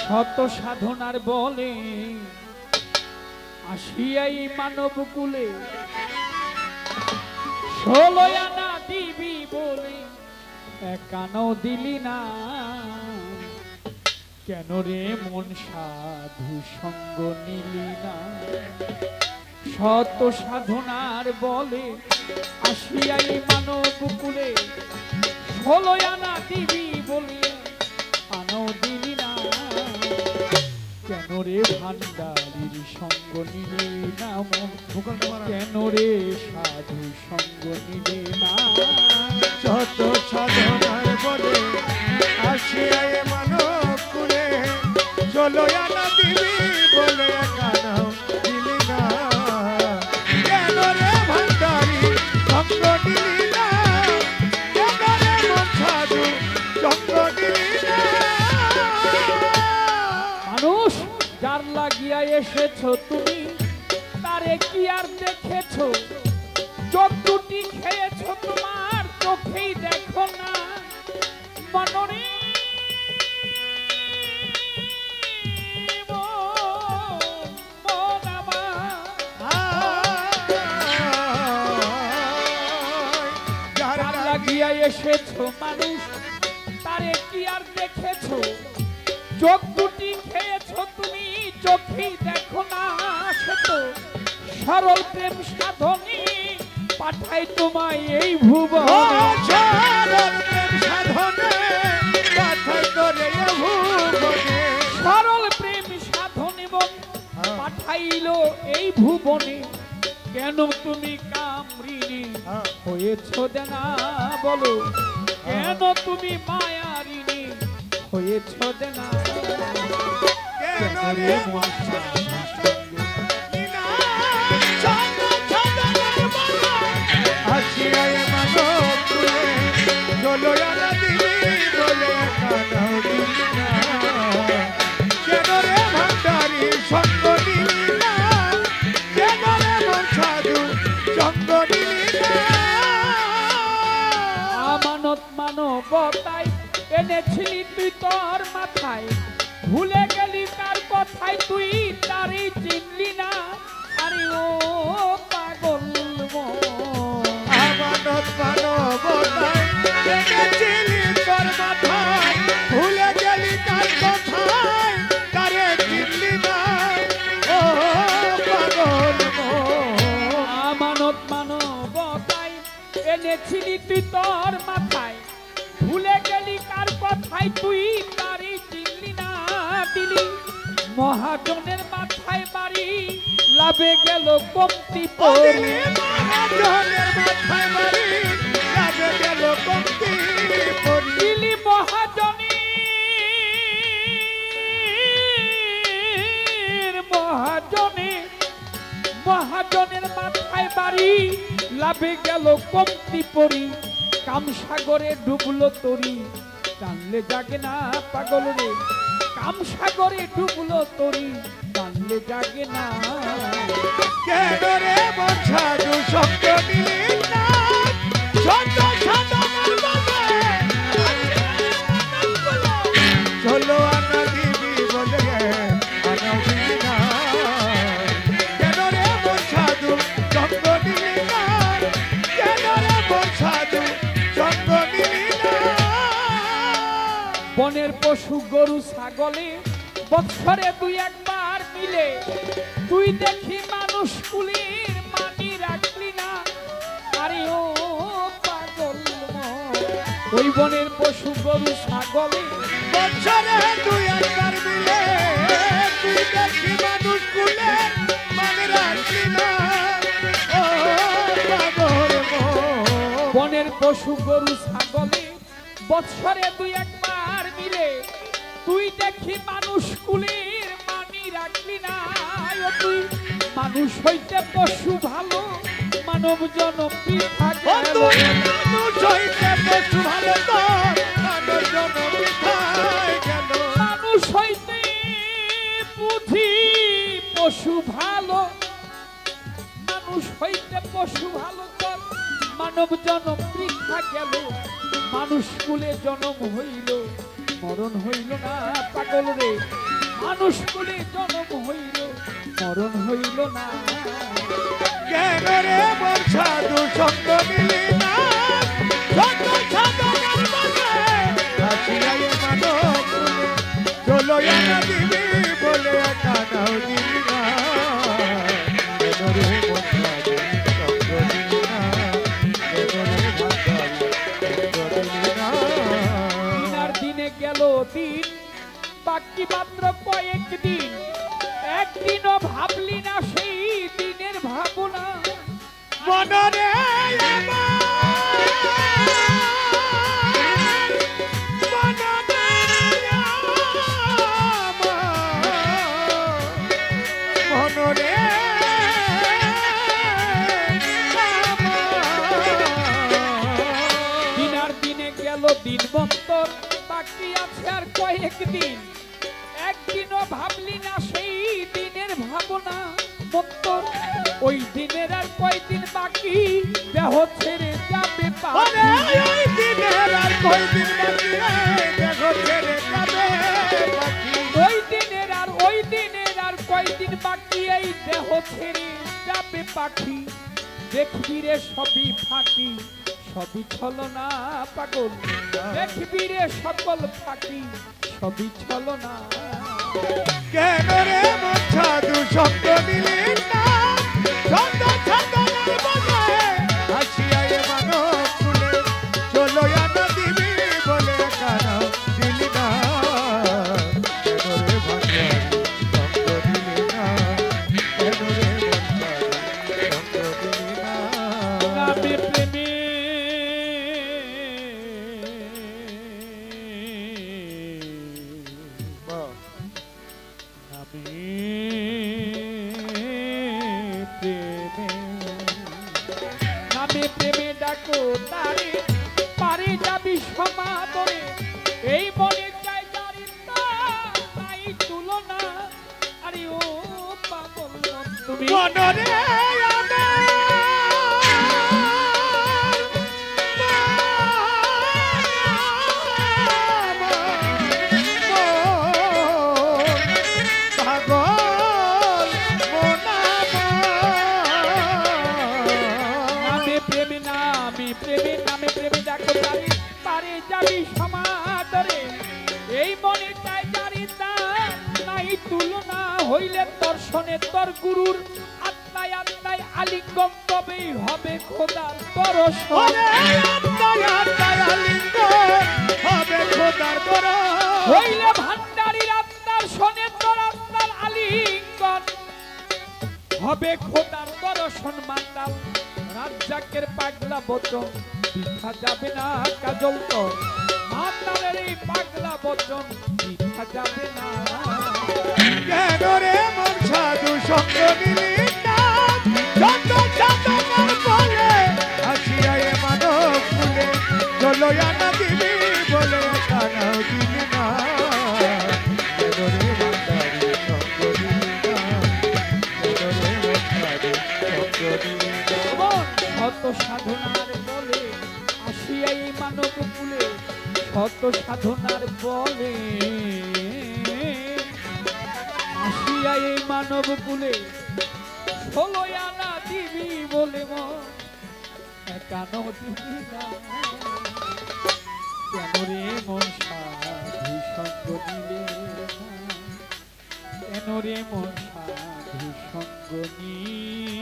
শত সাধনার বলে আসিয়াই মানব কুলে, 16 আনা দিবি বলে একানো দিলি না। কেন রে মন সাধু সঙ্গ নিলি না? শত সাধনার বলে আসিয়াই মানব কুলে, 16 আনা দিবি বলে আনো দিলি না। কেন রে ভান্ডারির সঙ্গ নিলে না মন? কেন রে সাধু সঙ্গ নিলে না? যত সাধনার বলে আসিয়াই মানব কুলে, 16 আনা দিবি বলে একানাও দিলি না। কেন রে ভান্ডারি সঙ্গ দিলি না? কেন রে মন সাধু সঙ্গ দিলি না? মানুষ যার লাগিয়া এসেছো তুমি, তারে কি আর দেখেছো? চোখ দুটি খেয়েছো, তোমার চোখেই দেখো না। মনরে যার লাগিয়া এসেছো মানুষ, তারে কি আর দেখেছো? চোখ দুটি খেয়েছো তুমি, চোখেই দেখো না। সে তো সরল প্রেম সাধনী পাঠাই তোমায় এই ভুবনে। সরল প্রেম সাধনী মন পাঠাইল এই ভুবনে। কেন তুমি কামরিনী হয়েছো দেনা বলো? কেন তুমি মায়ারিনী হয়েছো দেনা? কেন রে মন সাধু সঙ্গ আসিয়াই মানব কুলে, 16 আনা দিবি বলে একানাও দিলি না। কেন রে ভান্ডারি সঙ্গ দিলি না? কেন রে মন সাধু সঙ্গ দিলি না? আমানত মানবতায় এনেছিলি তুই তোর মাথায়, ভুলে গেলি কার কথায় তুই তারই চিনলি না। আরে ও পাগল মন, আমানত মানবতায় এনেছিলি তোর মাথায়, ভুলে গেলি কার কথায় তারে চিনলি না। ও পাগল মন, আমানত মানবতায় এনেছিলি তুই তোর মাথায়, ভুলে গেলি কার কথায় তুই তারই চিনলি না। দিলি মহাজনের মাথায় বাড়ি, লাভে গেল কমতি পড়ি। মহাজনের মাথায় বাড়ি, লাভে গেল কমতি পড়ি। দিলি মহাজনের মাথায় বাড়ি, লাভে গেল কমতি পড়ি। কামসাগরে ডুবলো তরি, টানলে জাগে না পাগল রে। কামসাগরে ডুবলো তরি, টানলে জাগে না। কেন রে মন সাধু সঙ্গ দিলি না? শত সাধনার বলে 16 আনা দিবি বলে একানাও দিলি না। কেন রে মন সাধু সঙ্গ দিলি না? কেন রে মন সাধু সঙ্গ দিলি না? বনের পশু গরু ছাগলে বৎসরে দুই একবার মিলে, তুই দেখি মানুষ কুলির মানি রাখলি না। আরে ও পাগল মন, ওই বনের পশু গরু ছাগলে বছরে 2 একবার মিলে, তুই দেখি মানুষ কুলে মানে রাখলি না। ও পাগল মন, বনের পশু গরু ছাগলে বৎসরে দুই একবার মিলে, তুই দেখি মানুষ কুলির মানি রাখলি না। ও তুই মানুষ হইতে পশু ভালো, মানব জনম পৃথা গেল। মানুষ হইতে পশু ভালো তোর, মানব জনম বৃথায় গেল। মানুষ হইতে বুঝি পশু ভালো, মানুষ হইতে পশু ভালো তোর, মানব জনম বৃথা গেল। মানুষ কুলে জনম হইল, মরণ হইল না পাগল রে। মানুষ কুলে জন্ম হইল মরণ হইল না। কেন রে মোর সাধু সঙ্গ নিলি না যত সাধনার বলে আসিয়া এ মানব কুলে চলো আনা দিবি বলে কানাও দিলি না। কেন রে মোর সাধু সঙ্গ নিলি না কেন রে ভান্ডারি সঙ্গ নিলি না। দিনার দিনে গেল দিন বাকি মাত্র কয়েকদিন, একদিনও ভাবলি না সেই দিনের ভাবনা। মনরে মনরে দিনার দিনে গেল দিন বন্তর বাকি আছে আর কয়েকদিন, একদিনও ভাবলি না সেই দিনের ভাবনা মন্তর। ওই দিনের আর কয়দিন বাকি, দেহ ছেড়ে যাবে পাখি। ওই দিনের আর কয়দিন বাকি দেখো ছেড়ে যাবে পাখি। ওই দিনের আর কয়দিন বাকি, এই দেহ ছেড়ে যাবে পাখি। দেখবি রে সবই ফাঁকি সবই ছলনা পাগল, দেখবি রে সকল ফাঁকি সবই ছলনা। কেন রে মোর সাধু সঙ্গ নিলি না যত সাধনার বলে আসিয়া এ মানব কুলে চলো আনা দিবি বলে কানাও দিলি না। কেন রে ভান্ডারি সঙ্গ দিলি না কেন রে ভান্ডারি সঙ্গ দিলি না। নামে প্রেমে নামে প্রেমে ডাকো তারে পারে যাবি সমাদরে। এই মনে চাই যারি তাই তুলনা। আরে ও পাগল মন তুমি মনরে নামে প্রেমে নামে প্রেমে ডাকো তারে পারে যাবি সমাদরে। এই মনে চাই যারি নাই তুলনা। হইলে দর্শনে তোর গুরুর আত্মায় আত্মায় আলিঙ্গন, তবেই হবে খোদার দর্শন। হইলে ভান্ডারির আত্মার শোনে তোর আত্মার আলিঙ্গন, হবে খোদার দর্শন। মাতাল রাজ্জাকের পাগলা বচন দেখা যাবে না কাজল তোর। মাতালের এই পাগলা বচন দেখা যাবে না। কেন রে মোর সাধু সঙ্গ নিলি না যত সাধনার বলে আসিয়া এ মানব কুলে চলো আনা দিবি বলে কানাও দিলি না। কেন রে ভান্ডারি সঙ্গ দিলি না কেন রে ভান্ডারি সঙ্গ দিলি না। শত সাধনার বলে আসিয়া এই মানব কুলে, শত সাধনার বলে আসিয়া এই মানব কুলে। 16 আনা দিবি বলে মন একানো দিবি না। কেন রে মন সাধু সঙ্গ নিলে না, কেন রে মন সাধু সঙ্গ নিলে